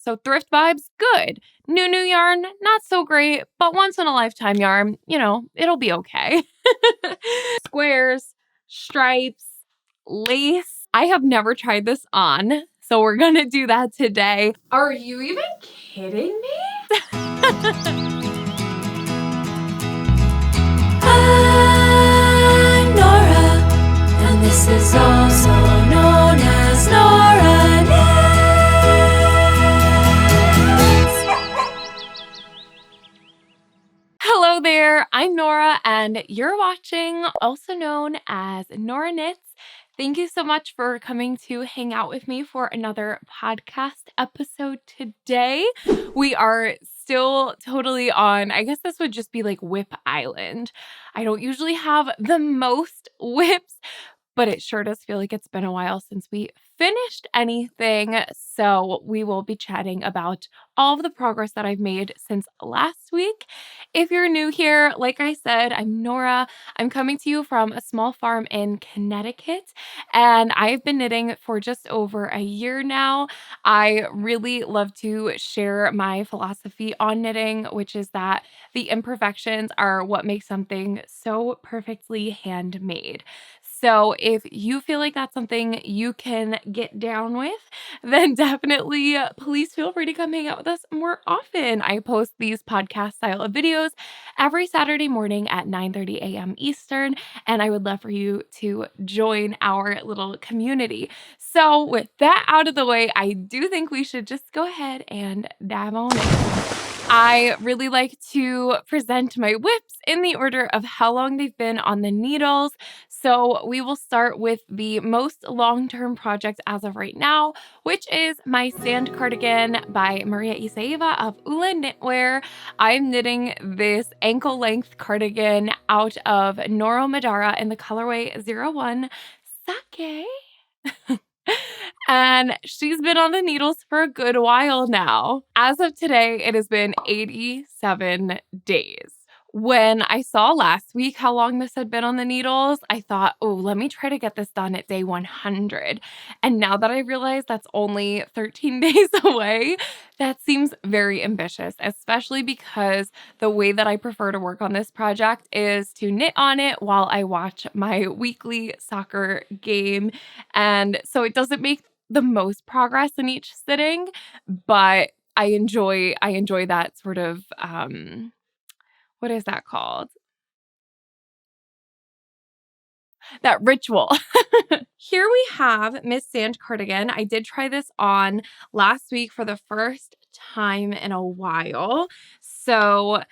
So thrift vibes, good. New yarn, not so great, but once in a lifetime yarn, it'll be okay. Squares, stripes, lace. I have never tried this on, so we're gonna do that today. Are you even kidding me? I'm Nora, and this is also known as Nora Knits. Hello there, I'm Nora, and you're watching, also known as Nora Knits. Thank you so much for coming to hang out with me for another podcast episode today. We are still totally on, I guess this would just be like Whip Island. I don't usually have the most whips, but it sure does feel like it's been a while since we finished anything. So we will be chatting about all of the progress that I've made since last week. If you're new here, like I said, I'm Nora. I'm coming to you from a small farm in Connecticut, and I've been knitting for just over a year now. I really love to share my philosophy on knitting, which is that the imperfections are what makes something so perfectly handmade. So if you feel like that's something you can get down with, then definitely please feel free to come hang out with us more often. I post these podcast style of videos every Saturday morning at 9:30 a.m. Eastern, and I would love for you to join our little community. So with that out of the way, I do think we should just go ahead and dive on in. I really like to present my whips in the order of how long they've been on the needles. So we will start with the most long-term project as of right now, which is my sand cardigan by Maria Isaeva of Ula Knitwear. I'm knitting this ankle-length cardigan out of Nora Madara in the colorway 01 Sake. And she's been on the needles for a good while now. As of today, it has been 87 days. When I saw last week how long this had been on the needles, I thought, oh, let me try to get this done at day 100. And now that I realize that's only 13 days away, that seems very ambitious, especially because the way that I prefer to work on this project is to knit on it while I watch my weekly soccer game. And so it doesn't make the most progress in each sitting, but I enjoy that sort of what is that called? That ritual. Here we have Miss Sand Cardigan. I did try this on last week for the first time in a while. So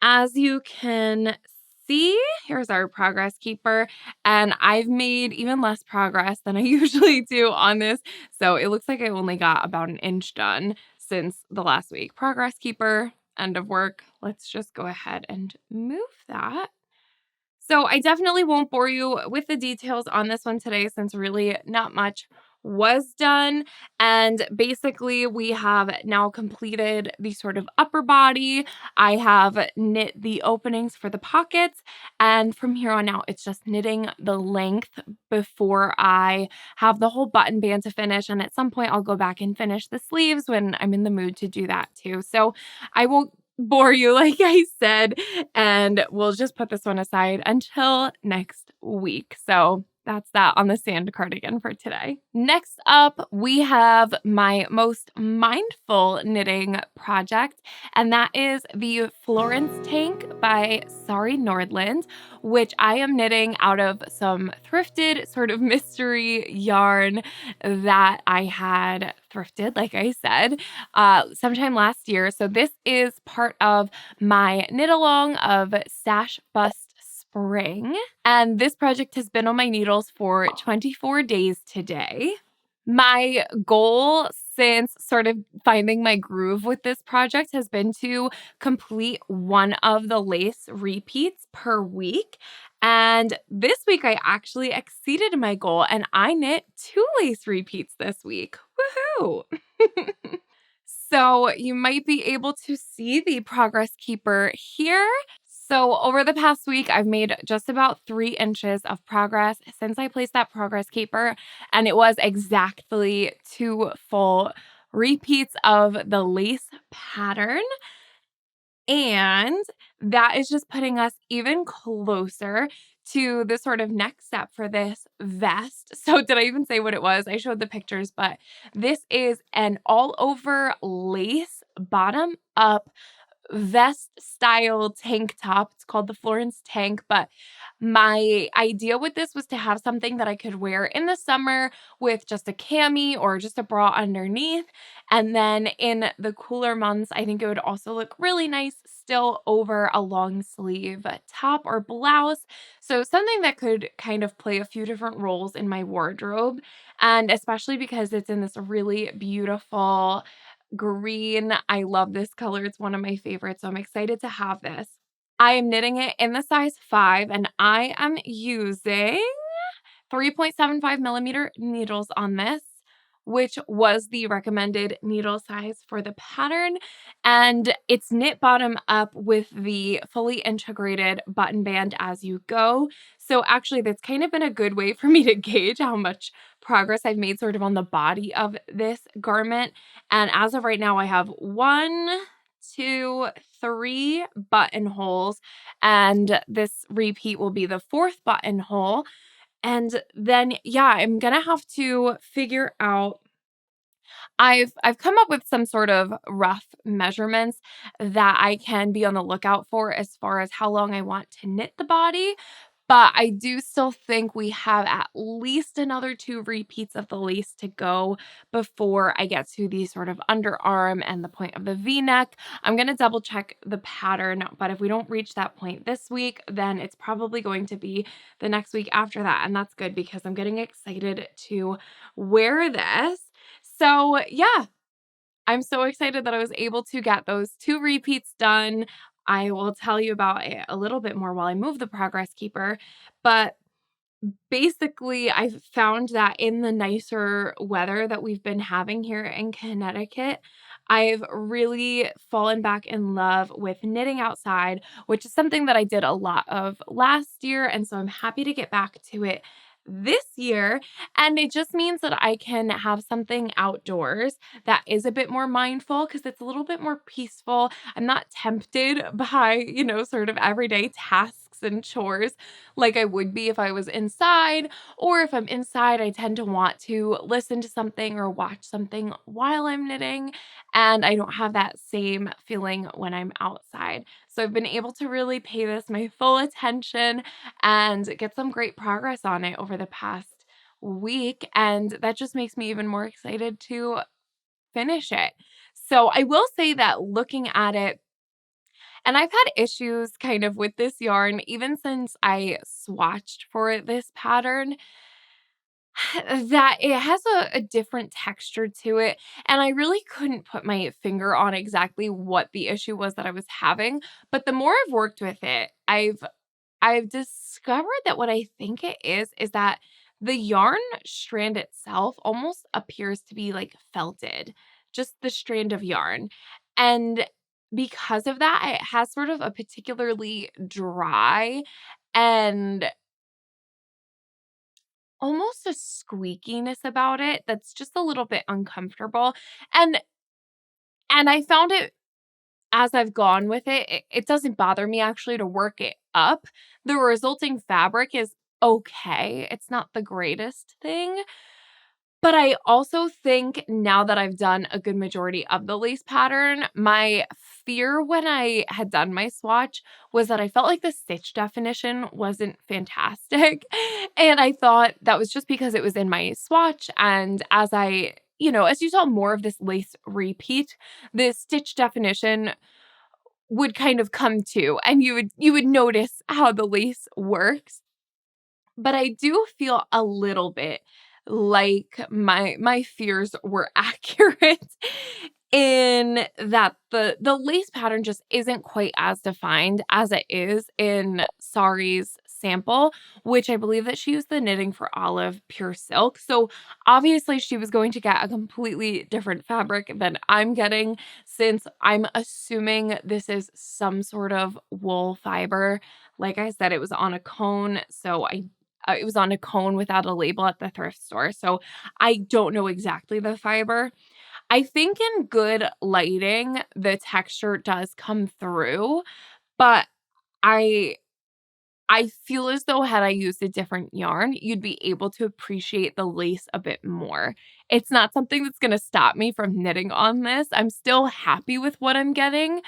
as you can see, here's our progress keeper, and I've made even less progress than I usually do on this. So it looks like I only got about an inch done since the last week. Progress keeper, end of work. Let's just go ahead and move that. So I definitely won't bore you with the details on this one today since really not much was done. And basically we have now completed the sort of upper body. I have knit the openings for the pockets. And from here on out, it's just knitting the length before I have the whole button band to finish. And at some point I'll go back and finish the sleeves when I'm in the mood to do that too. So I won't bore you, like I said, and we'll just put this one aside until next week. So that's that on the sand cardigan for today. Next up, we have my most mindful knitting project, and that is the Florence tank by Sari Nordland, which I am knitting out of some thrifted sort of mystery yarn that I had thrifted, like I said, sometime last year. So this is part of my knit along of Sash Bust Spring. And this project has been on my needles for 24 days today. My goal since sort of finding my groove with this project has been to complete one of the lace repeats per week. And this week I actually exceeded my goal and I knit 2 lace repeats this week. Woohoo! So you might be able to see the progress keeper here. So over the past week, I've made just about 3 inches of progress since I placed that progress keeper, and it was exactly 2 full repeats of the lace pattern. And that is just putting us even closer to the sort of next step for this vest. So, did I even say what it was? I showed the pictures, but this is an all over lace bottom up vest style tank top. It's called the Florence tank, but my idea with this was to have something that I could wear in the summer with just a cami or just a bra underneath. And then in the cooler months, I think it would also look really nice still over a long sleeve top or blouse. So something that could kind of play a few different roles in my wardrobe. And especially because it's in this really beautiful green. I love this color. It's one of my favorites. So I'm excited to have this. I am knitting it in the size 5 and I am using 3.75 millimeter needles on this, which was the recommended needle size for the pattern. And it's knit bottom up with the fully integrated button band as you go. So actually that's kind of been a good way for me to gauge how much progress I've made sort of on the body of this garment. And as of right now, I have 1, 2, 3 buttonholes, and this repeat will be the 4th buttonhole. And then, yeah, I'm gonna have to figure out. I've come up with some sort of rough measurements that I can be on the lookout for as far as how long I want to knit the body. But I do still think we have at least another 2 repeats of the lace to go before I get to the sort of underarm and the point of the V-neck. I'm going to double check the pattern, but if we don't reach that point this week, then it's probably going to be the next week after that. And that's good because I'm getting excited to wear this. So yeah, I'm so excited that I was able to get those 2 repeats done. I will tell you about it a little bit more while I move the progress keeper, but basically, I've found that in the nicer weather that we've been having here in Connecticut, I've really fallen back in love with knitting outside, which is something that I did a lot of last year, and so I'm happy to get back to it this year. And it just means that I can have something outdoors that is a bit more mindful because it's a little bit more peaceful. I'm not tempted by, sort of everyday tasks and chores like I would be if I was inside. Or if I'm inside, I tend to want to listen to something or watch something while I'm knitting. And I don't have that same feeling when I'm outside. So I've been able to really pay this my full attention and get some great progress on it over the past week. And that just makes me even more excited to finish it. So I will say that looking at it, and I've had issues kind of with this yarn even since I swatched for this pattern, that it has a different texture to it. And I really couldn't put my finger on exactly what the issue was that I was having. But the more I've worked with it, I've discovered that what I think it is that the yarn strand itself almost appears to be like felted, just the strand of yarn. And because of that, it has sort of a particularly dry and almost a squeakiness about it that's just a little bit uncomfortable. And I found it as I've gone with it, it doesn't bother me actually to work it up. The resulting fabric is okay. It's not the greatest thing. But I also think now that I've done a good majority of the lace pattern, my fear when I had done my swatch was that I felt like the stitch definition wasn't fantastic. And I thought that was just because it was in my swatch. And as you saw more of this lace repeat, the stitch definition would kind of come to and you would notice how the lace works. But I do feel a little bit like my fears were accurate in that the lace pattern just isn't quite as defined as it is in Sari's sample, which I believe that she used the Knitting for Olive pure silk. So obviously she was going to get a completely different fabric than I'm getting, since I'm assuming this is some sort of wool fiber. Like I said, it was on a cone, so it was on a cone without a label at the thrift store. So I don't know exactly the fiber. I think in good lighting, the texture does come through, but I I feel as though had I used a different yarn, you'd be able to appreciate the lace a bit more. It's not something that's gonna stop me from knitting on this. I'm still happy with what I'm getting,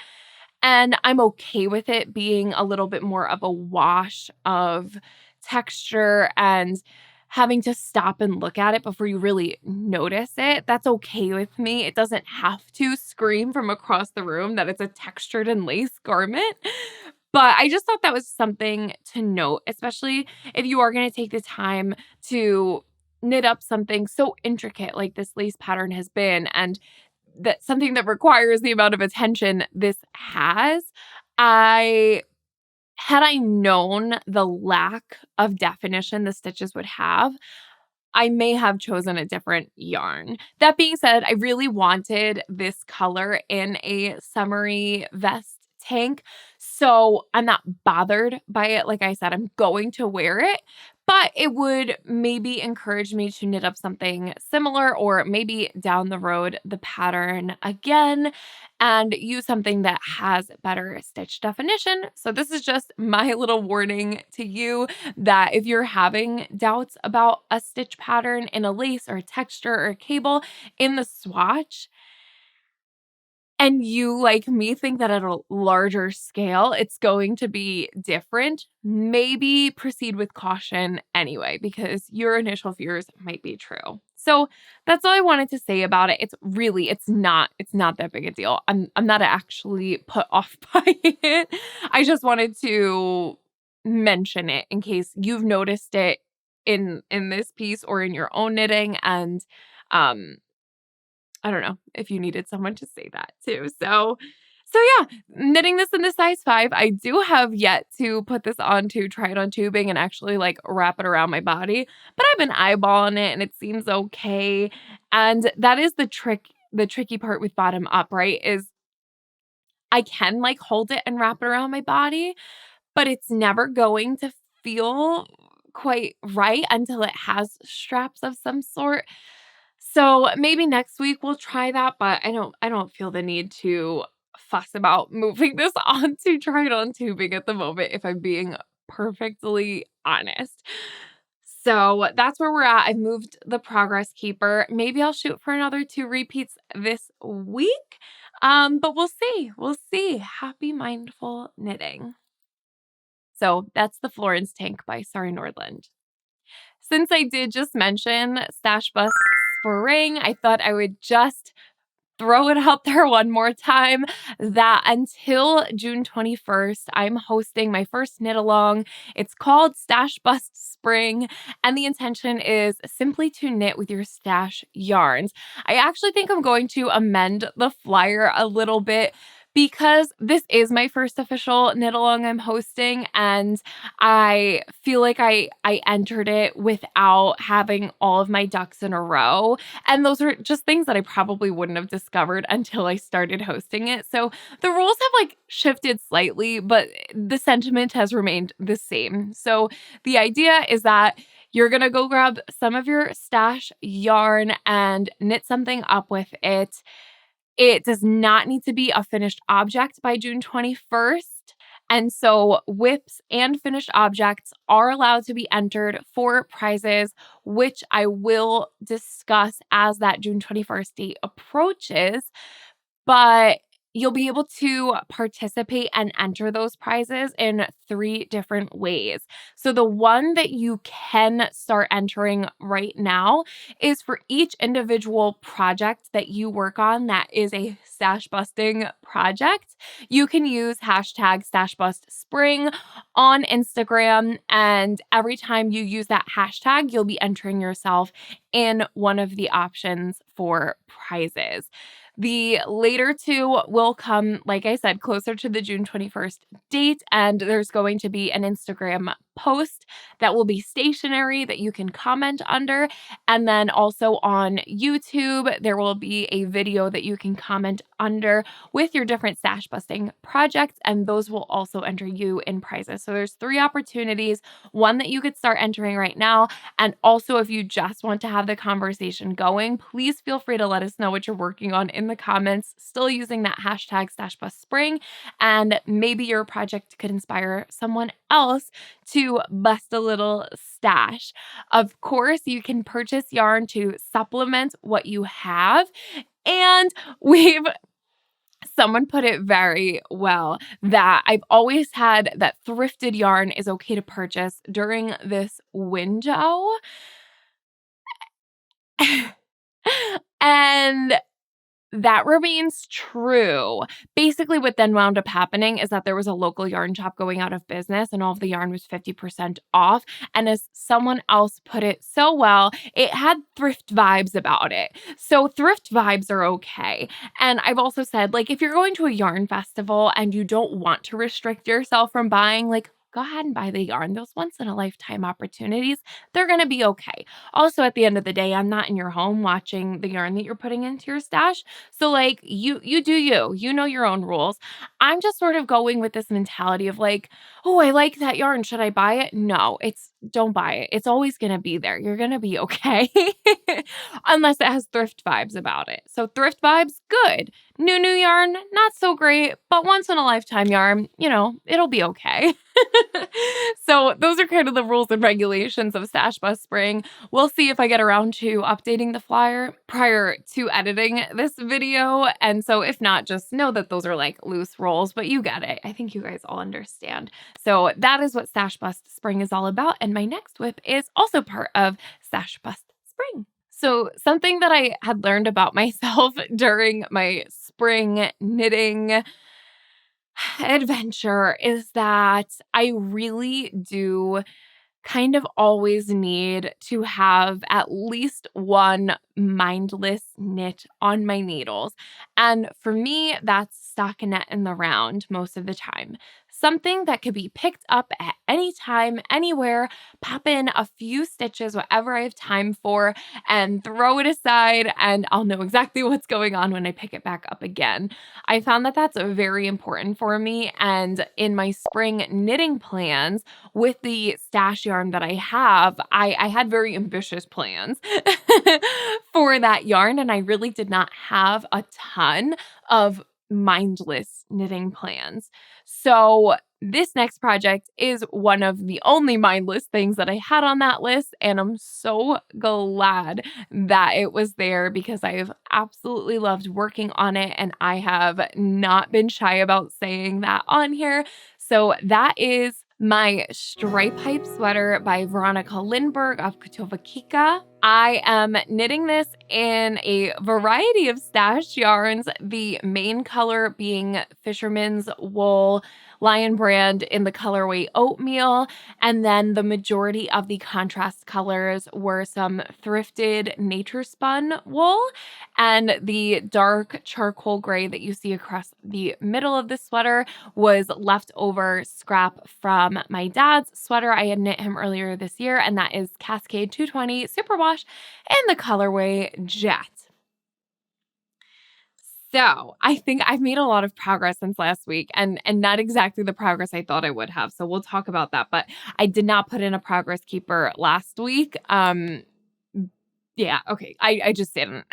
and I'm okay with it being a little bit more of a wash of texture and having to stop and look at it before you really notice it. That's okay with me. It doesn't have to scream from across the room that it's a textured and lace garment. But I just thought that was something to note, especially if you are going to take the time to knit up something so intricate like this lace pattern has been, and that something that requires the amount of attention this has. I Had I known the lack of definition the stitches would have, I may have chosen a different yarn. That being said, I really wanted this color in a summery vest tank, so I'm not bothered by it. Like I said, I'm going to wear it, but it would maybe encourage me to knit up something similar, or maybe down the road the pattern again and use something that has better stitch definition. So this is just my little warning to you that if you're having doubts about a stitch pattern in a lace or a texture or a cable in the swatch, and you, like me, think that at a larger scale it's going to be different, maybe proceed with caution anyway, because your initial fears might be true. So that's all I wanted to say about it. It's not that big a deal. I'm not actually put off by it. I just wanted to mention it in case you've noticed it in this piece or in your own knitting, and um I don't know if you needed someone to say that too. So yeah, knitting this in the size 5. I do have yet to put this on to try it on tubing and actually like wrap it around my body, but I've been eyeballing it and it seems okay. And that is the tricky part with bottom up, right? Is I can like hold it and wrap it around my body, but it's never going to feel quite right until it has straps of some sort. So maybe next week we'll try that, but I don't feel the need to fuss about moving this on to try it on tubing at the moment, if I'm being perfectly honest. So that's where we're at. I've moved the progress keeper. Maybe I'll shoot for another 2 repeats this week. But we'll see. We'll see. Happy mindful knitting. So that's the Florence tank by Sari Nordland. Since I did just mention Stash Bust Spring, I thought I would just throw it out there one more time that until June 21st, I'm hosting my first knit along. It's called Stash Bust Spring, and the intention is simply to knit with your stash yarns. I actually think I'm going to amend the flyer a little bit because this is my first official knit along I'm hosting, and I feel like I entered it without having all of my ducks in a row. And those are just things that I probably wouldn't have discovered until I started hosting it. So the rules have like shifted slightly, but the sentiment has remained the same. So the idea is that you're going to go grab some of your stash yarn and knit something up with it. It does not need to be a finished object by June 21st. And so whips and finished objects are allowed to be entered for prizes, which I will discuss as that June 21st date approaches. But you'll be able to participate and enter those prizes in 3 different ways. So the one that you can start entering right now is for each individual project that you work on that is a stash busting project. You can use hashtag #StashBustSpring on Instagram, and every time you use that hashtag, you'll be entering yourself in one of the options for prizes. The later 2 will come, like I said, closer to the June 21st date, and there's going to be an Instagram post that will be stationary that you can comment under. And then also on YouTube, there will be a video that you can comment under with your different stash busting projects, and those will also enter you in prizes. So there's 3 opportunities, one that you could start entering right now. And also, if you just want to have the conversation going, please feel free to let us know what you're working on in the comments, still using that hashtag StashBustSpring, and maybe your project could inspire someone else to bust a little stash. Of course, you can purchase yarn to supplement what you have. And someone put it very well that I've always had that thrifted yarn is okay to purchase during this window. And that remains true. Basically, what then wound up happening is that there was a local yarn shop going out of business and all of the yarn was 50% off. And as someone else put it so well, it had thrift vibes about it. So thrift vibes are okay. And I've also said, like, if you're going to a yarn festival and you don't want to restrict yourself from buying, like, go ahead and buy the yarn. Those once in a lifetime opportunities, they're going to be okay. Also, at the end of the day, I'm not in your home watching the yarn that you're putting into your stash. So like you do you know your own rules. I'm just sort of going with this mentality of like, oh, I like that yarn. Should I buy it? No, don't buy it. It's always going to be there. You're going to be okay. Unless it has thrift vibes about it. So thrift vibes, good. New yarn, not so great, but once in a lifetime yarn, it'll be okay. So those are kind of the rules and regulations of Stash Bust Spring. We'll see if I get around to updating the flyer prior to editing this video. And so if not, just know that those are like loose rules, but you get it. I think you guys all understand. So that is what Stash Bust Spring is all about. And my next whip is also part of Stash Bust Spring. So something that I had learned about myself during my spring knitting adventure is that I really do kind of always need to have at least one mindless knit on my needles. And for me, that's stockinette in the round most of the time. Something that could be picked up at any time, anywhere, pop in a few stitches, whatever I have time for, and throw it aside, and I'll know exactly what's going on when I pick it back up again. I found that that's very important for me, and in my spring knitting plans, with the stash yarn that I have, I had very ambitious plans for that yarn, and I really did not have a ton of mindless knitting plans. So this next project is one of the only mindless things that I had on that list, and I'm so glad that it was there because I've absolutely loved working on it, and I have not been shy about saying that on here. So that is my Stripe Hype sweater by Veronica Lindberg of Kutova Kika. I am knitting this in a variety of stash yarns, the main color being Fisherman's Wool Lion Brand in the colorway Oatmeal, and then the majority of the contrast colors were some thrifted Nature Spun wool, and the dark charcoal gray that you see across the middle of the sweater was leftover scrap from my dad's sweater. I had knit him earlier this year, and that is Cascade 220 Superwash in the colorway Jet. So I think I've made a lot of progress since last week, and not exactly the progress I thought I would have. So we'll talk about that. But I did not put in a progress keeper last week. Yeah, okay. I just didn't.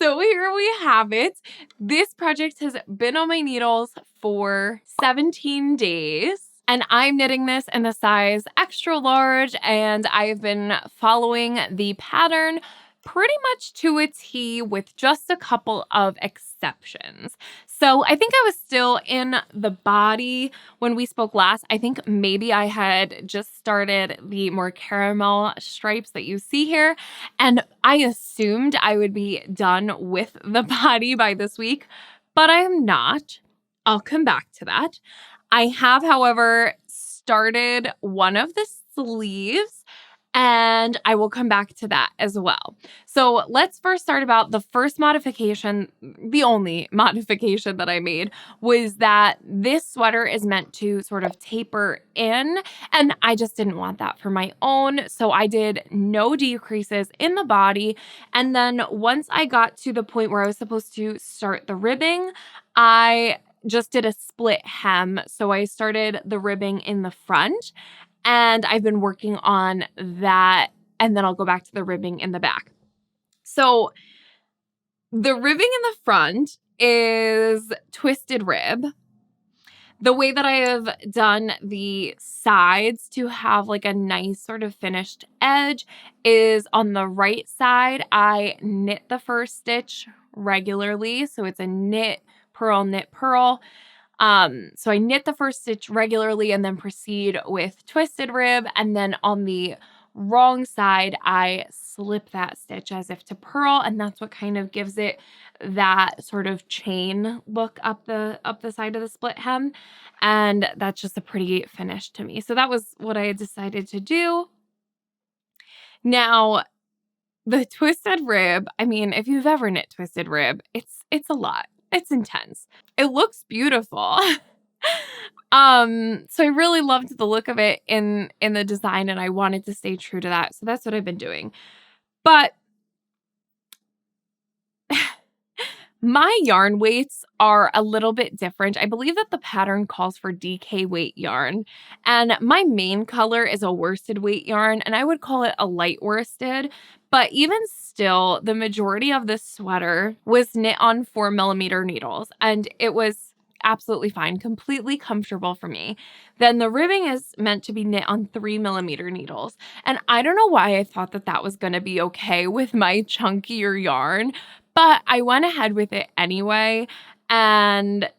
So here we have it. This project has been on my needles for 17 days. And I'm knitting this in the size extra large, and I've been following the pattern pretty much to a T with just a couple of exceptions. So I think I was still in the body when we spoke last. I think maybe I had just started the more caramel stripes that you see here, and I assumed I would be done with the body by this week, but I am not. I'll come back to that. I have, however, started one of the sleeves, And I will come back to that as well. So let's first start about the first modification. The only modification that I made was that this sweater is meant to sort of taper in, and I just didn't want that for my own. So I did no decreases in the body. And then once I got to the point where I was supposed to start the ribbing, I just did a split hem. So I started the ribbing in the front, and I've been working on that, and then I'll go back to the ribbing in the back. So the ribbing in the front is twisted rib. The way that I have done the sides to have like a nice sort of finished edge is on the right side, I knit the first stitch regularly. So it's a knit, purl. So I knit the first stitch regularly and then proceed with twisted rib. And then on the wrong side, I slip that stitch as if to purl. And that's what kind of gives it that sort of chain look up the side of the split hem. And that's just a pretty finish to me. So that was what I had decided to do. Now, the twisted rib, I mean, if you've ever knit twisted rib, it's a lot. It's intense. It looks beautiful. So I really loved the look of it in the design, and I wanted to stay true to that. So that's what I've been doing. But my yarn weights are a little bit different. I believe that the pattern calls for DK weight yarn, and my main color is a worsted weight yarn, and I would call it a light worsted. But even still, the majority of this sweater was knit on 4mm needles, and it was absolutely fine, completely comfortable for me. Then the ribbing is meant to be knit on 3mm needles, and I don't know why I thought that that was going to be okay with my chunkier yarn, but I went ahead with it anyway. And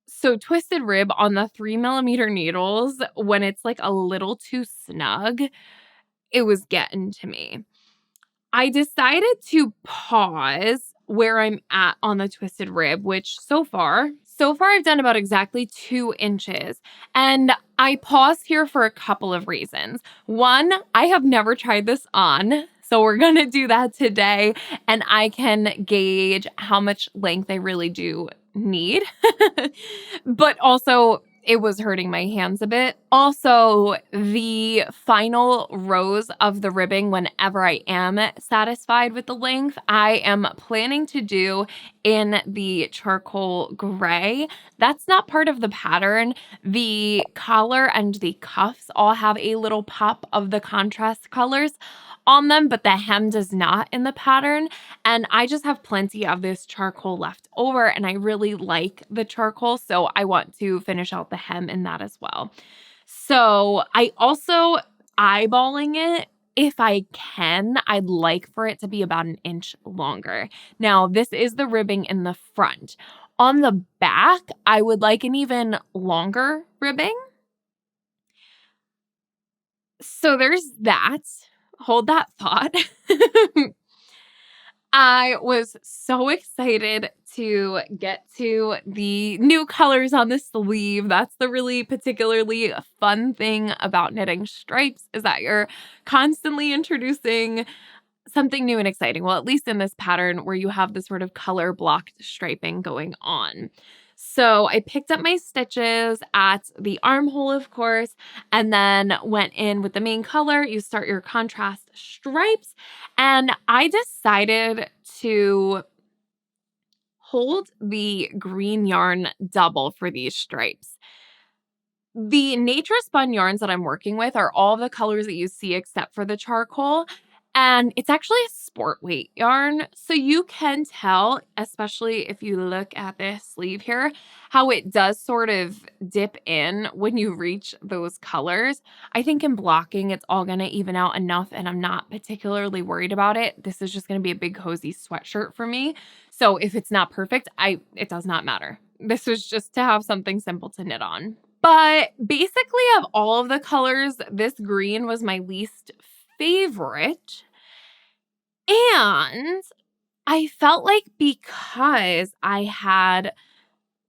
so twisted rib on the 3mm needles, when it's like a little too snug, it was getting to me. I decided to pause where I'm at on the twisted rib, which so far I've done about exactly 2 inches. And I paused here for a couple of reasons. One, I have never tried this on, so we're going to do that today, and I can gauge how much length I really do need. But also, it was hurting my hands a bit. Also, the final rows of the ribbing, whenever I am satisfied with the length, I am planning to do in the charcoal gray. That's not part of the pattern. The collar and the cuffs all have a little pop of the contrast colors on them, but the hem does not in the pattern. And I just have plenty of this charcoal left over, and I really like the charcoal, so I want to finish out the hem in that as well. So I also eyeballing it. If I can, I'd like for it to be about 1 inch longer. Now, this is the ribbing in the front. On the back, I would like an even longer ribbing. So there's that. Hold that thought. I was so excited to get to the new colors on the sleeve. That's the really particularly fun thing about knitting stripes, is that you're constantly introducing something new and exciting. Well, at least in this pattern where you have the sort of color blocked striping going on. So I picked up my stitches at the armhole, of course, and then went in with the main color. You start your contrast stripes, and I decided to hold the green yarn double for these stripes. The nature spun yarns that I'm working with are all the colors that you see except for the charcoal. And it's actually a sport weight yarn. So you can tell, especially if you look at this sleeve here, how it does sort of dip in when you reach those colors. I think in blocking, it's all going to even out enough, and I'm not particularly worried about it. This is just going to be a big cozy sweatshirt for me. So if it's not perfect, it does not matter. This was just to have something simple to knit on. But basically, of all of the colors, this green was my least favorite. And I felt like because I had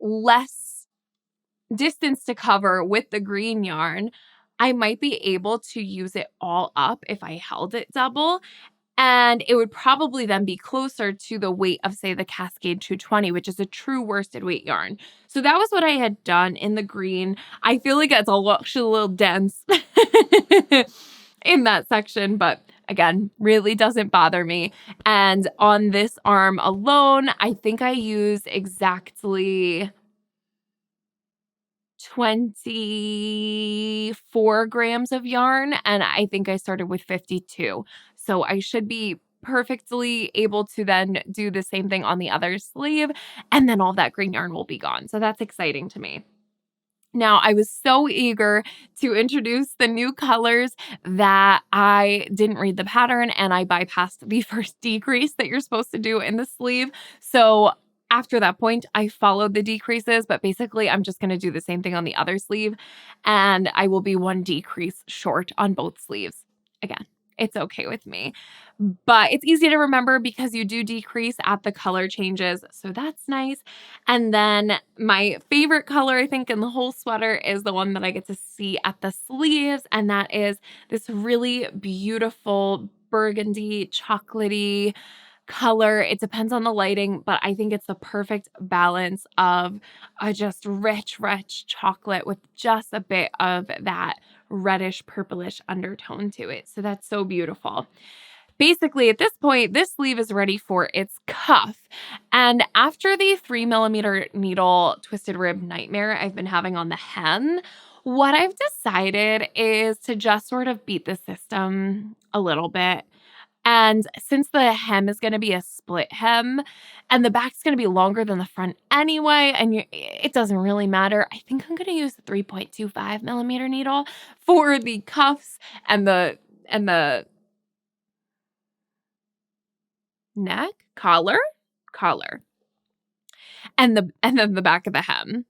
less distance to cover with the green yarn, I might be able to use it all up if I held it double. And it would probably then be closer to the weight of, say, the Cascade 220, which is a true worsted weight yarn. So that was what I had done in the green. I feel like it's actually a little dense in that section, but again, really doesn't bother me. And on this arm alone, I think I used exactly 24 grams of yarn, and I think I started with 52. So I should be perfectly able to then do the same thing on the other sleeve, and then all that green yarn will be gone. So that's exciting to me. Now, I was so eager to introduce the new colors that I didn't read the pattern and I bypassed the first decrease that you're supposed to do in the sleeve. So after that point, I followed the decreases, but basically I'm just going to do the same thing on the other sleeve and I will be one decrease short on both sleeves. Again, it's okay with me. But it's easy to remember because you do decrease at the color changes. So that's nice. And then my favorite color, I think, in the whole sweater is the one that I get to see at the sleeves. And that is this really beautiful burgundy, chocolatey color. It depends on the lighting, but I think it's the perfect balance of a just rich, rich chocolate with just a bit of that reddish, purplish undertone to it. So that's so beautiful. Basically, at this point, this sleeve is ready for its cuff. And after the 3mm needle twisted rib nightmare I've been having on the hem, what I've decided is to just sort of beat the system a little bit. And since the hem is going to be a split hem and the back's going to be longer than the front anyway, and it doesn't really matter, I think I'm going to use the 3.25mm needle for the cuffs and the neck, collar, and then the back of the hem.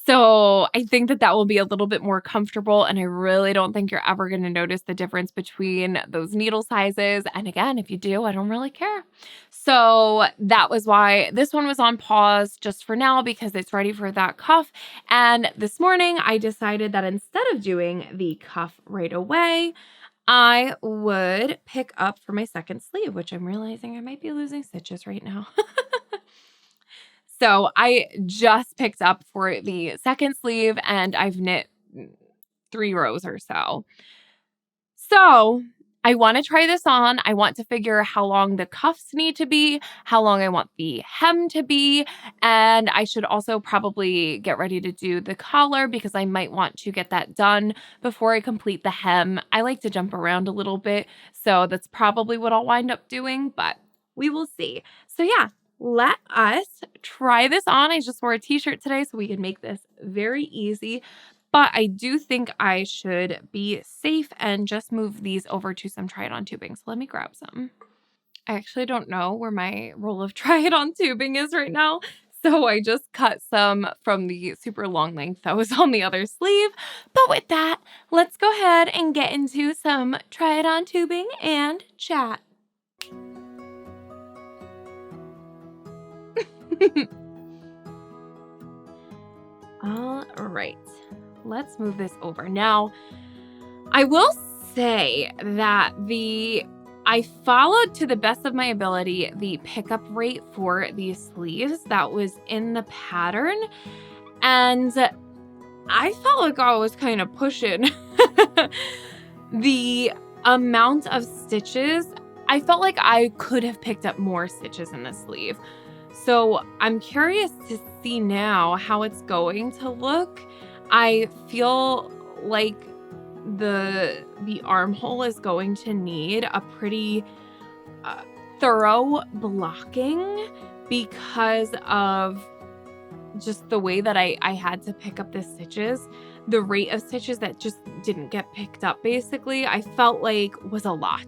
So I think that will be a little bit more comfortable, and I really don't think you're ever going to notice the difference between those needle sizes. And again, if you do, I don't really care. So that was why this one was on pause just for now because it's ready for that cuff. And this morning I decided that instead of doing the cuff right away, I would pick up for my second sleeve, which I'm realizing I might be losing stitches right now. So I just picked up for the second sleeve and I've knit 3 rows or so. So I want to try this on. I want to figure how long the cuffs need to be, how long I want the hem to be, and I should also probably get ready to do the collar because I might want to get that done before I complete the hem. I like to jump around a little bit, so that's probably what I'll wind up doing, but we will see. So yeah, let us try this on. I just wore a t-shirt today so we can make this very easy. But I do think I should be safe and just move these over to some try-it-on tubing. So let me grab some. I actually don't know where my roll of try-it-on tubing is right now. So I just cut some from the super long length that was on the other sleeve. But with that, let's go ahead and get into some try-it-on tubing and chat. All right. Let's move this over. Now, I will say that I followed to the best of my ability the pickup rate for these sleeves that was in the pattern. And I felt like I was kind of pushing the amount of stitches. I felt like I could have picked up more stitches in the sleeve. So I'm curious to see now how it's going to look. I feel like the armhole is going to need a pretty thorough blocking because of just the way that I had to pick up the stitches. The rate of stitches that just didn't get picked up, basically, I felt like was a lot.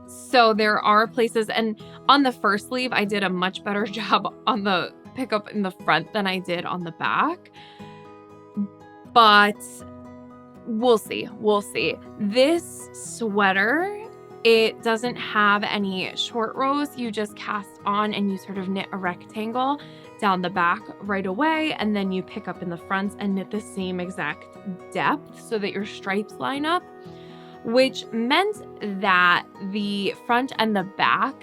So there are places, and on the first sleeve, I did a much better job on the pickup in the front than I did on the back. But we'll see. This sweater It doesn't have any short rows. You just cast on and you sort of knit a rectangle down the back right away, and then you pick up in the fronts and knit the same exact depth so that your stripes line up, which meant that the front and the back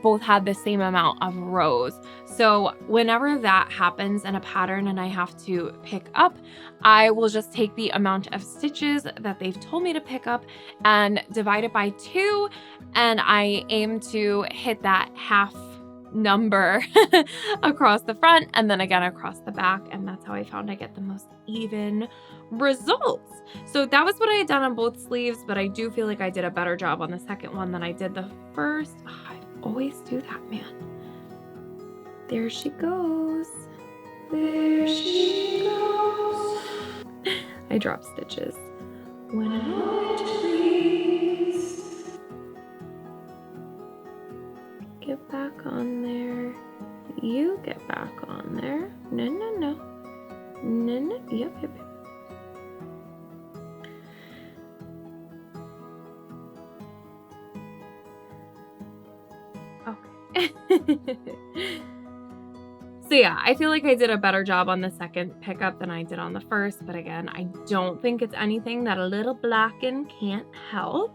both had the same amount of rows. So whenever that happens in a pattern and I have to pick up, I will just take the amount of stitches that they've told me to pick up and divide it by 2, and I aim to hit that half number across the front and then again across the back, and that's how I found I get the most even results. So that was what I had done on both sleeves, but I do feel like I did a better job on the second one than I did the first. Oh, I always do that, man. There she goes. There she goes. I drop stitches when I please. Get back on there. You get back on there. No, no, no. No, no. Yep, yep, yep. So yeah, I feel like I did a better job on the second pickup than I did on the first, but again, I don't think it's anything that a little blacking can't help.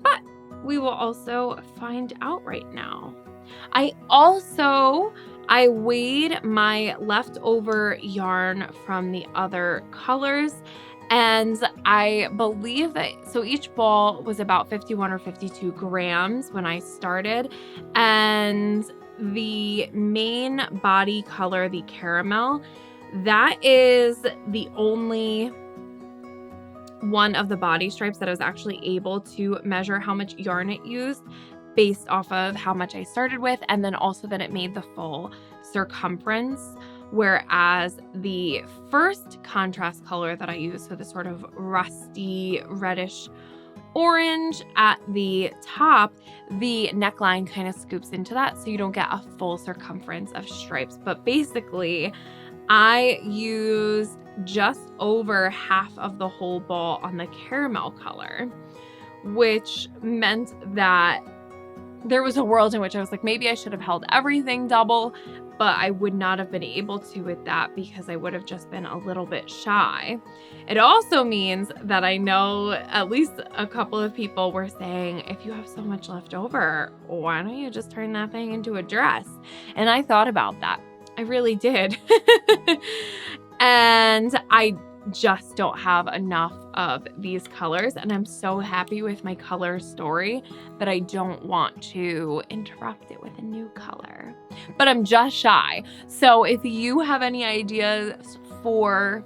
But we will also find out right now. I weighed my leftover yarn from the other colors, and I believe that, so each ball was about 51 or 52 grams when I started, and the main body color, the caramel, that is the only one of the body stripes that I was actually able to measure how much yarn it used based off of how much I started with, and then also that it made the full circumference. Whereas the first contrast color that I used, so the sort of rusty reddish orange at the top, the neckline kind of scoops into that, so you don't get a full circumference of stripes. But basically, I used just over half of the whole ball on the caramel color, which meant that there was a world in which I was like, maybe I should have held everything double, but I would not have been able to with that because I would have just been a little bit shy. It also means that I know at least a couple of people were saying, if you have so much left over, why don't you just turn that thing into a dress? And I thought about that. I really did. And I just don't have enough of these colors, and I'm so happy with my color story that I don't want to interrupt it with a new color. But I'm just shy. So if you have any ideas for,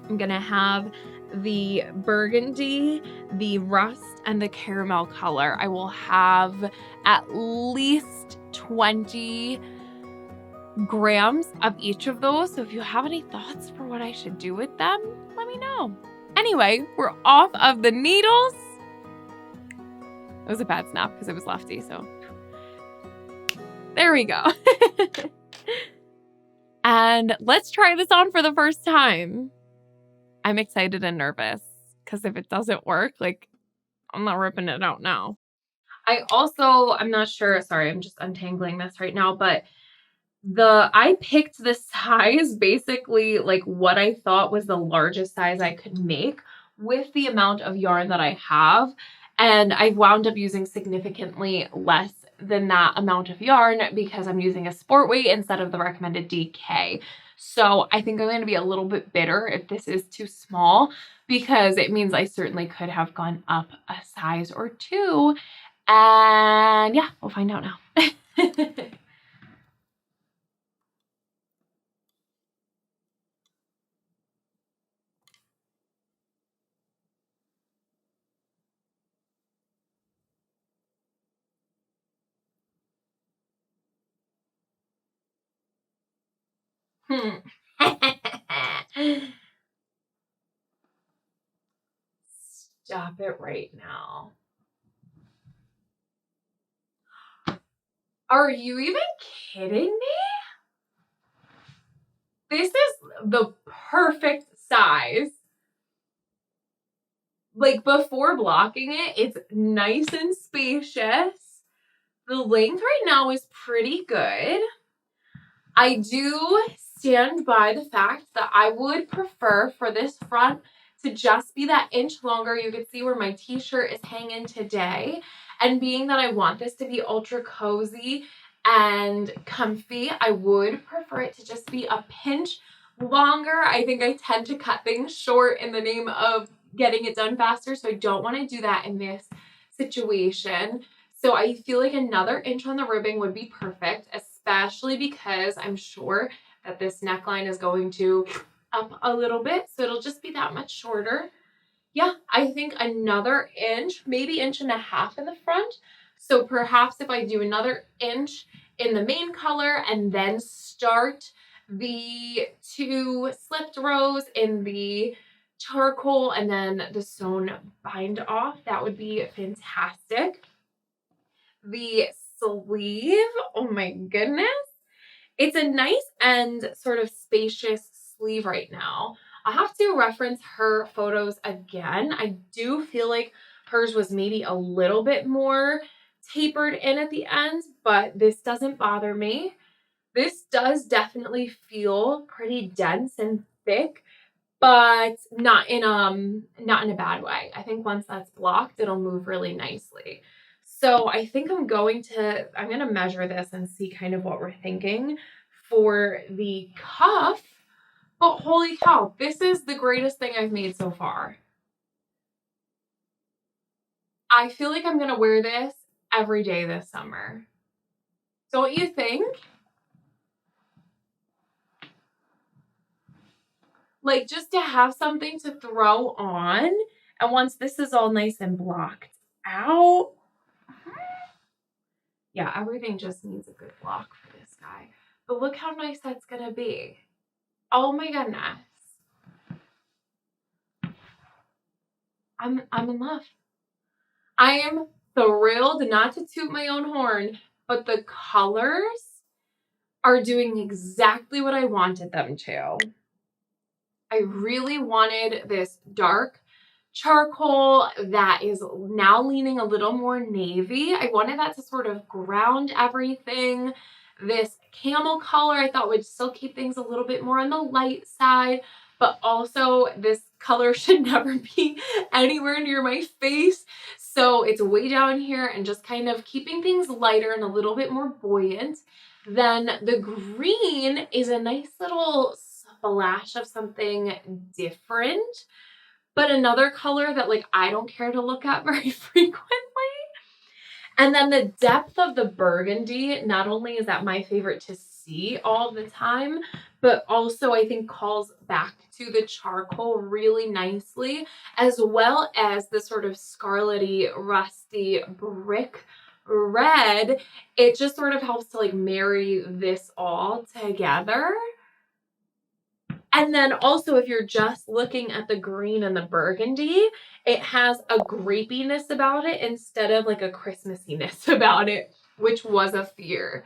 I'm gonna have the burgundy, the rust, and the caramel color. I will have at least 20 grams of each of those. So if you have any thoughts for what I should do with them, let me know. Anyway, we're off of the needles. It was a bad snap because it was lefty, so there we go. And let's try this on for the first time. I'm excited and nervous because if it doesn't work, like, I'm not ripping it out now. I'm not sure, sorry, I'm just untangling this right now, but I picked the size, basically like what I thought was the largest size I could make with the amount of yarn that I have. And I wound up using significantly less than that amount of yarn because I'm using a sport weight instead of the recommended DK. So I think I'm going to be a little bit bitter if this is too small, because it means I certainly could have gone up a size or two. And yeah, we'll find out now. Stop it right now. Are you even kidding me? This is the perfect size. like before blocking it, it's nice and spacious. The length right now is pretty good. I do stand by the fact that I would prefer for this front to just be that inch longer. You can see where my t-shirt is hanging today. And being that I want this to be ultra cozy and comfy, I would prefer it to just be a pinch longer. I think I tend to cut things short in the name of getting it done faster, so I don't want to do that in this situation. So I feel like another inch on the ribbing would be perfect, especially because I'm sure that this neckline is going to up a little bit, so it'll just be that much shorter. Yeah, I think another inch, maybe inch and a half in the front. So perhaps if I do another inch in the main color and then start the 2 slipped rows in the charcoal and then the sewn bind off, that would be fantastic. The sleeve, oh my goodness. It's a nice and sort of spacious sleeve right now. I'll have to reference her photos again. I do feel like hers was maybe a little bit more tapered in at the end, but this doesn't bother me. This does definitely feel pretty dense and thick, but not in a bad way. I think once that's blocked, it'll move really nicely. So I think I'm going to measure this and see kind of what we're thinking for the cuff. But holy cow, this is the greatest thing I've made so far. I feel like I'm gonna wear this every day this summer. Don't you think? Like, just to have something to throw on, and once this is all nice and blocked out, yeah, everything just needs a good block for this guy. But look how nice that's gonna be. Oh my goodness. I'm in love. I am thrilled, not to toot my own horn, but the colors are doing exactly what I wanted them to. I really wanted this dark charcoal that is now leaning a little more navy. I wanted that to sort of ground everything. This camel color I thought would still keep things a little bit more on the light side, but also this color should never be anywhere near my face. So it's way down here and just kind of keeping things lighter and a little bit more buoyant. Then the green is a nice little splash of something different, but another color that like I don't care to look at very frequently. And then the depth of the burgundy, not only is that my favorite to see all the time, but also I think calls back to the charcoal really nicely, as well as the sort of scarlety, rusty brick red. It just sort of helps to like marry this all together. And then also, if you're just looking at the green and the burgundy, it has a grapiness about it instead of like a Christmassiness about it, which was a fear.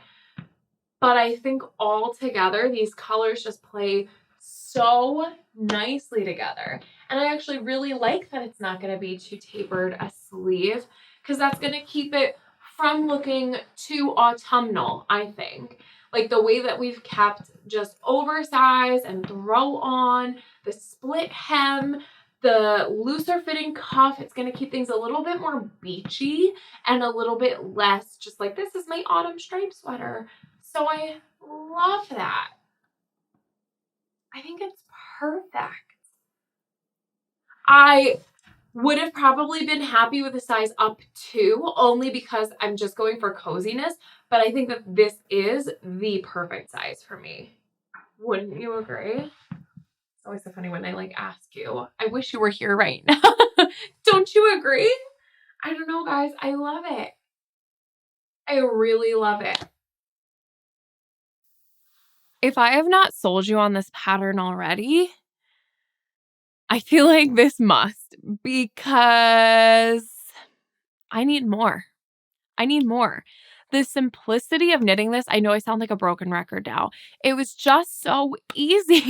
But I think all together, these colors just play so nicely together. And I actually really like that it's not going to be too tapered a sleeve, because that's going to keep it from looking too autumnal, I think. Like the way that we've kept just oversize and throw on, the split hem, the looser fitting cuff, it's going to keep things a little bit more beachy and a little bit less just like, this is my autumn stripe sweater. So I love that. I think it's perfect. I would have probably been happy with a size up 2, only because I'm just going for coziness, but I think that this is the perfect size for me. Wouldn't you agree? It's always so funny when I like ask you. I wish you were here right now. Don't you agree? I don't know, guys. I love it. I really love it. If I have not sold you on this pattern already, I feel like this must, because I need more. I need more. The simplicity of knitting this, I know I sound like a broken record now. It was just so easy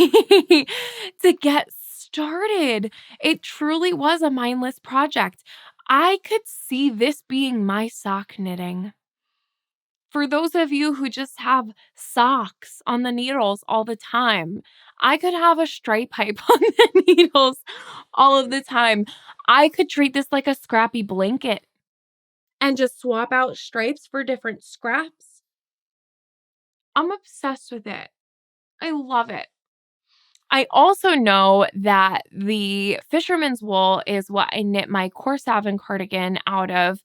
to get started. It truly was a mindless project. I could see this being my sock knitting. For those of you who just have socks on the needles all the time, I could have a stripe pipe on the needles all of the time. I could treat this like a scrappy blanket and just swap out stripes for different scraps. I'm obsessed with it. I love it. I also know that the fisherman's wool is what I knit my corsavan cardigan out of,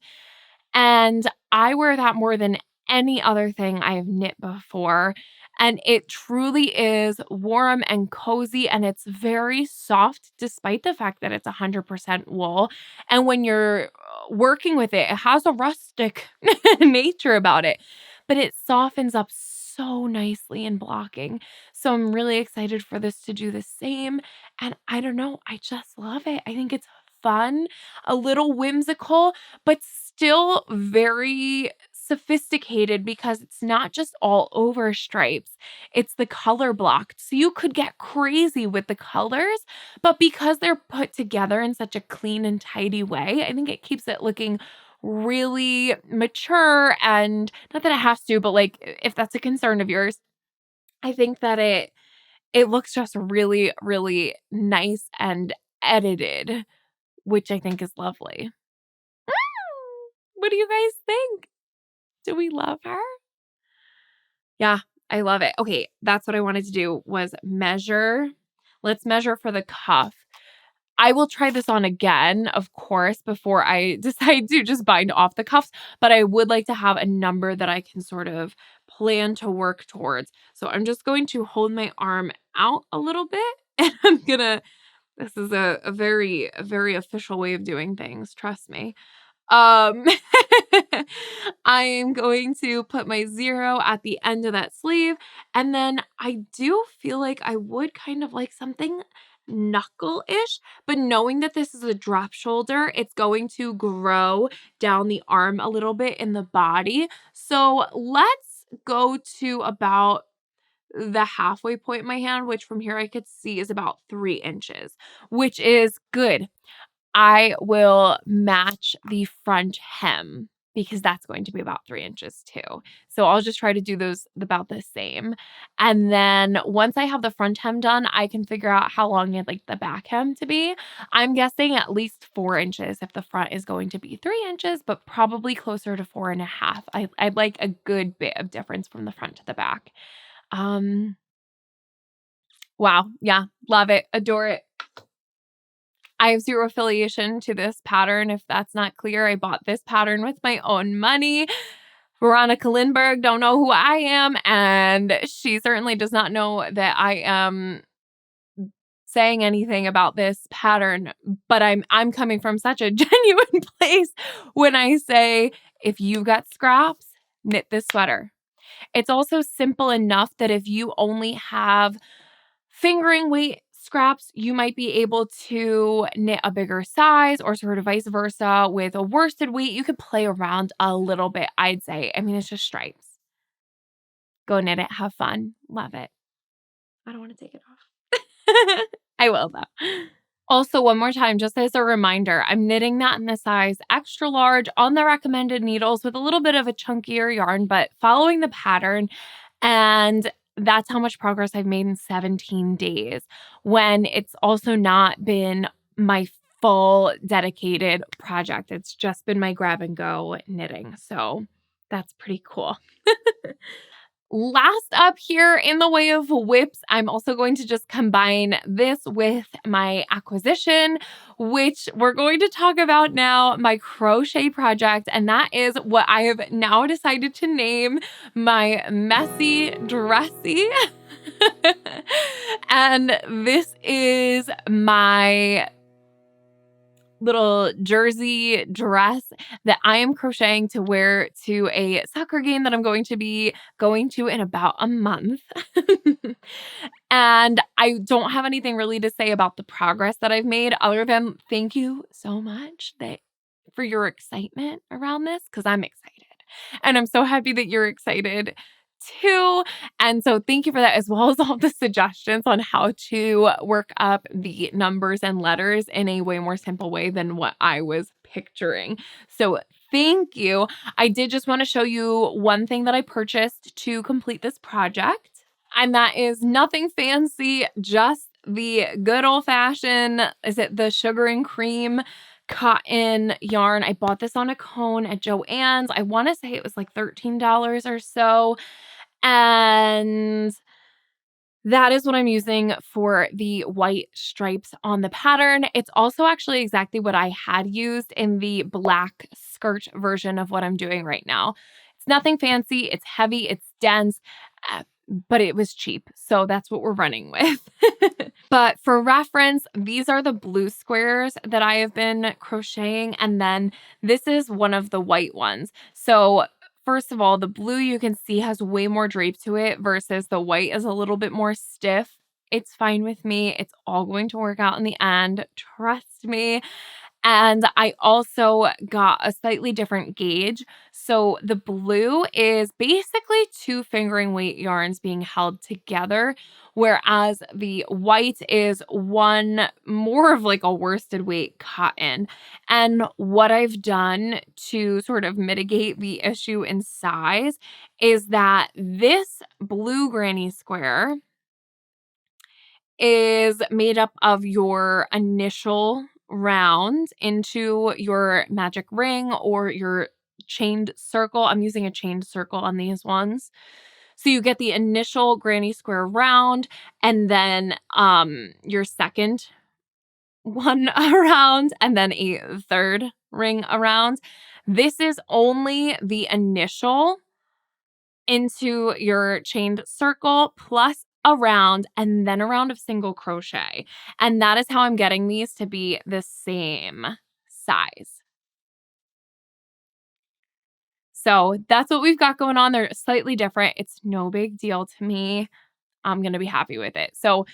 and I wear that more than any other thing I have knit before. And it truly is warm and cozy, and it's very soft despite the fact that it's 100% wool. And when you're working with it, it has a rustic nature about it, but it softens up so nicely in blocking. So I'm really excited for this to do the same. And I don't know, I just love it. I think it's fun, a little whimsical, but still very sophisticated because it's not just all over stripes. It's the color blocked. So you could get crazy with the colors, but because they're put together in such a clean and tidy way, I think it keeps it looking really mature. And not that it has to, but like if that's a concern of yours, I think that it looks just really, really nice and edited, which I think is lovely. What do you guys think? Do we love her? Yeah, I love it. Okay, that's what I wanted to do was measure. Let's measure for the cuff. I will try this on again, of course, before I decide to just bind off the cuffs, but I would like to have a number that I can sort of plan to work towards. So I'm just going to hold my arm out a little bit and this is a very official way of doing things, trust me. Um, I'm going to put my 0 at the end of that sleeve, and then I do feel like I would kind of like something knuckle-ish, but knowing that this is a drop shoulder, it's going to grow down the arm a little bit in the body. So let's go to about the halfway point in my hand, which from here I could see is about 3 inches, which is good. I will match the front hem because that's going to be about 3 inches too. So I'll just try to do those about the same. And then once I have the front hem done, I can figure out how long I'd like the back hem to be. I'm guessing at least 4 inches if the front is going to be 3 inches, but probably closer to 4.5. I'd like a good bit of difference from the front to the back. Wow. Yeah. Love it. Adore it. I have 0 affiliation to this pattern. If that's not clear, I bought this pattern with my own money. Veronica Lindbergh don't know who I am, and she certainly does not know that I am saying anything about this pattern, but I'm coming from such a genuine place when I say if you've got scraps, knit this sweater. It's also simple enough that if you only have fingering weight scraps, you might be able to knit a bigger size or sort of vice versa. With a worsted weight, you could play around a little bit, I'd say. I mean, it's just stripes. Go knit it, have fun, love it. I don't want to take it off. I will though. Also, one more time, just as a reminder, I'm knitting that in the size extra large on the recommended needles with a little bit of a chunkier yarn, but following the pattern. And that's how much progress I've made in 17 days, when it's also not been my full dedicated project. It's just been my grab and go knitting. So that's pretty cool. Last up here in the way of whips, I'm also going to just combine this with my acquisition, which we're going to talk about now, my crochet project. And that is what I have now decided to name my messy dressy. And this is my little jersey dress that I am crocheting to wear to a soccer game that I'm going to be going to in about a month. And I don't have anything really to say about the progress that I've made other than thank you so much for your excitement around this, because I'm excited. And I'm so happy that you're excited too. And so thank you for that, as well as all the suggestions on how to work up the numbers and letters in a way more simple way than what I was picturing. So thank you. I did just want to show you one thing that I purchased to complete this project. And that is nothing fancy, just the good old fashioned, is it the sugar and cream cotton yarn? I bought this on a cone at Joann's. I want to say it was like $13 or so. And that is what I'm using for the white stripes on the pattern. It's also actually exactly what I had used in the black skirt version of what I'm doing right now. It's nothing fancy. It's heavy. It's dense. But it was cheap. So that's what we're running with. But for reference, these are the blue squares that I have been crocheting. And then this is one of the white ones. So first of all, the blue you can see has way more drape to it versus the white is a little bit more stiff. It's fine with me. It's all going to work out in the end. Trust me. And I also got a slightly different gauge. So the blue is basically two fingering weight yarns being held together, whereas the white is one more of like a worsted weight cotton. And what I've done to sort of mitigate the issue in size is that this blue granny square is made up of your initial round into your magic ring or your chained circle. I'm using a chained circle on these ones. So you get the initial granny square round and then your second one around and then a third ring around. This is only the initial into your chained circle plus a round and then a round of single crochet. And that is how I'm getting these to be the same size. So that's what we've got going on. They're slightly different. It's no big deal to me. I'm going to be happy with it. So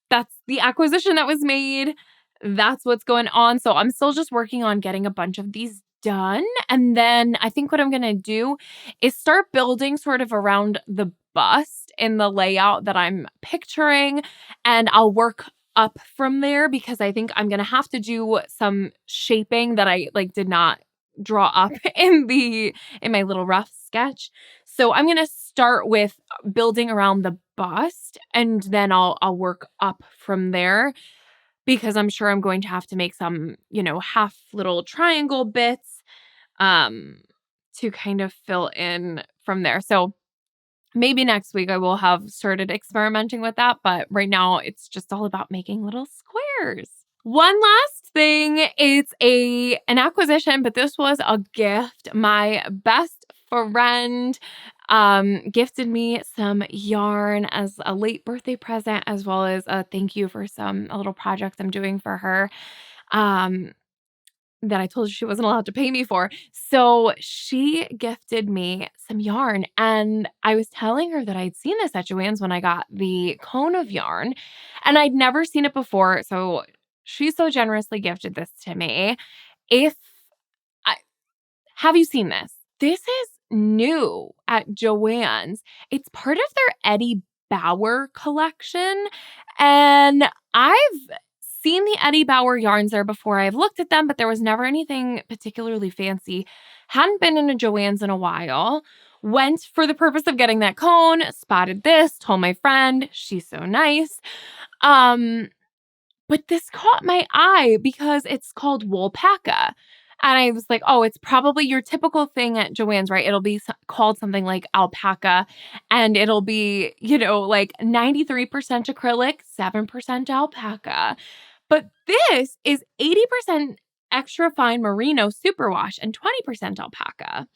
that's the acquisition that was made. That's what's going on. So I'm still just working on getting a bunch of these done. And then I think what I'm going to do is start building sort of around the bust in the layout that I'm picturing. And I'll work up from there because I think I'm going to have to do some shaping that I did not draw up in my little rough sketch. So I'm going to start with building around the bust and then I'll work up from there because I'm sure I'm going to have to make some, half little triangle bits to kind of fill in from there. So maybe next week I will have started experimenting with that, but right now it's just all about making little squares. One last thing, it's an acquisition, but this was a gift. My best friend gifted me some yarn as a late birthday present, as well as a thank you for a little project I'm doing for her. That I told her she wasn't allowed to pay me for. So she gifted me some yarn. And I was telling her that I'd seen this at Joann's when I got the cone of yarn. And I'd never seen it before. So she so generously gifted this to me. If I Have you seen this? This is new at Joann's. It's part of their Eddie Bauer collection. And I've seen the Eddie Bauer yarns there before. I've looked at them, but there was never anything particularly fancy. Hadn't been in a Joann's in a while. Went for the purpose of getting that cone, spotted this, told my friend, she's so nice. But this caught my eye because it's called Woolpaca. And I was like, oh, it's probably your typical thing at Joann's, right? It'll be called something like alpaca and it'll be, 93% acrylic, 7% alpaca. But this is 80% extra fine merino superwash and 20% alpaca.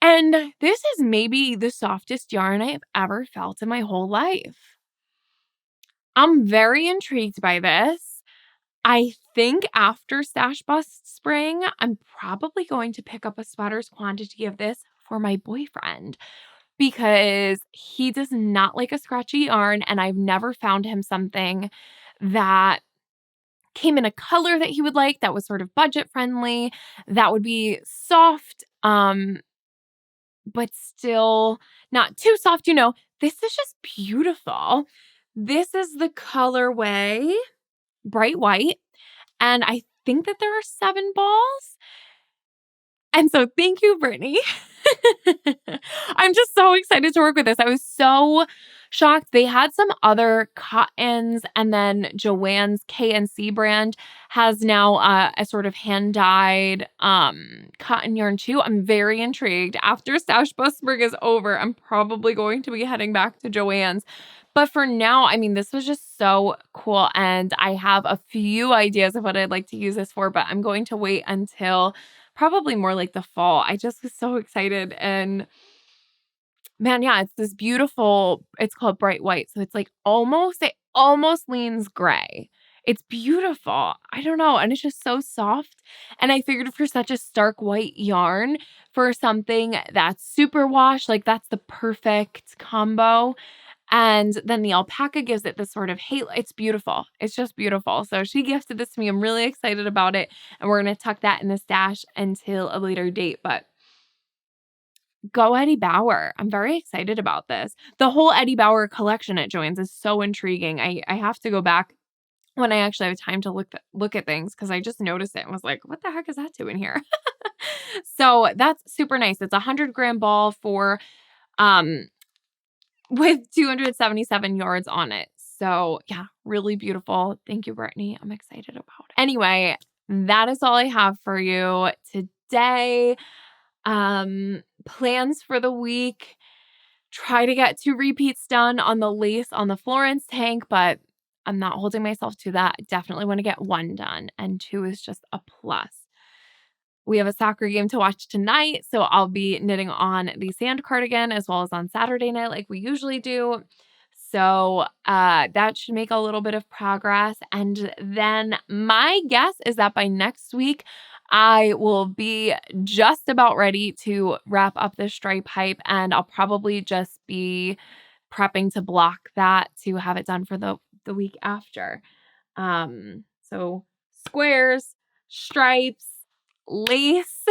And this is maybe the softest yarn I have ever felt in my whole life. I'm very intrigued by this. I think after Stash Bust Spring, I'm probably going to pick up a spotter's quantity of this for my boyfriend because he does not like a scratchy yarn and I've never found him something that came in a color that he would like that was sort of budget friendly, that would be soft, but still not too soft. This is just beautiful. This is the colorway Bright White, and I think that there are 7 balls. And so thank you, Brittany. I'm just so excited to work with this. I was so shocked. They had some other cottons, and then Joann's KNC brand has now a sort of hand-dyed cotton yarn too. I'm very intrigued. After Stash Bus Spring is over, I'm probably going to be heading back to Joann's. But for now, I mean, this was just so cool, and I have a few ideas of what I'd like to use this for, but I'm going to wait until probably more like the fall. I just was so excited. And man, yeah, it's this beautiful, it's called Bright White. So it's like it almost leans gray. It's beautiful. I don't know. And it's just so soft. And I figured for such a stark white yarn, for something that's super wash, like that's the perfect combo. And then the alpaca gives it this sort of halo. It's beautiful. It's just beautiful. So she gifted this to me. I'm really excited about it. And we're going to tuck that in the stash until a later date. But go Eddie Bauer. I'm very excited about this. The whole Eddie Bauer collection at Joann's is so intriguing. I have to go back when I actually have time to look at things, because I just noticed it and was like, what the heck is that doing here? So that's super nice. It's a 100-gram ball with 277 yards on it. So yeah, really beautiful. Thank you, Brittany. I'm excited about it. Anyway, that is all I have for you today. Plans for the week. Try to get 2 repeats done on the lace on the Florence tank, but I'm not holding myself to that. I definitely want to get 1 done, and 2 is just a plus. We have a soccer game to watch tonight, so I'll be knitting on the sand cardigan as well as on Saturday night like we usually do. So that should make a little bit of progress. And then my guess is that by next week, I will be just about ready to wrap up this stripe hype, and I'll probably just be prepping to block that to have it done for the week after. So squares, stripes, lace,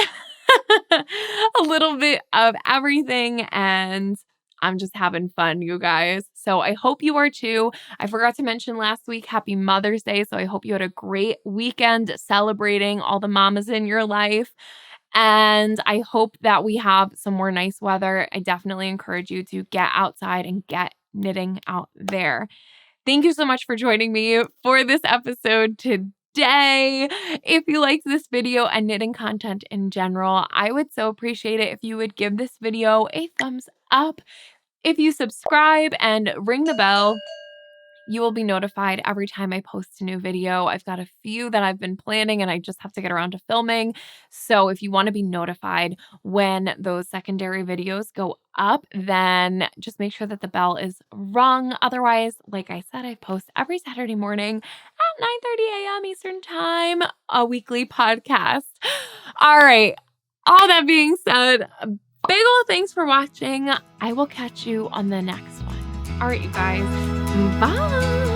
a little bit of everything, and I'm just having fun, you guys. So I hope you are too. I forgot to mention last week, happy Mother's Day. So I hope you had a great weekend celebrating all the mamas in your life. And I hope that we have some more nice weather. I definitely encourage you to get outside and get knitting out there. Thank you so much for joining me for this episode today. If you liked this video and knitting content in general, I would so appreciate it if you would give this video a thumbs up. If you subscribe and ring the bell, you will be notified every time I post a new video. I've got a few that I've been planning and I just have to get around to filming. So if you want to be notified when those secondary videos go up, then just make sure that the bell is rung. Otherwise, like I said, I post every Saturday morning at 9:30 a.m. Eastern Time, a weekly podcast. All right. All that being said, big ol' thanks for watching. I will catch you on the next one. All right, you guys. Bye.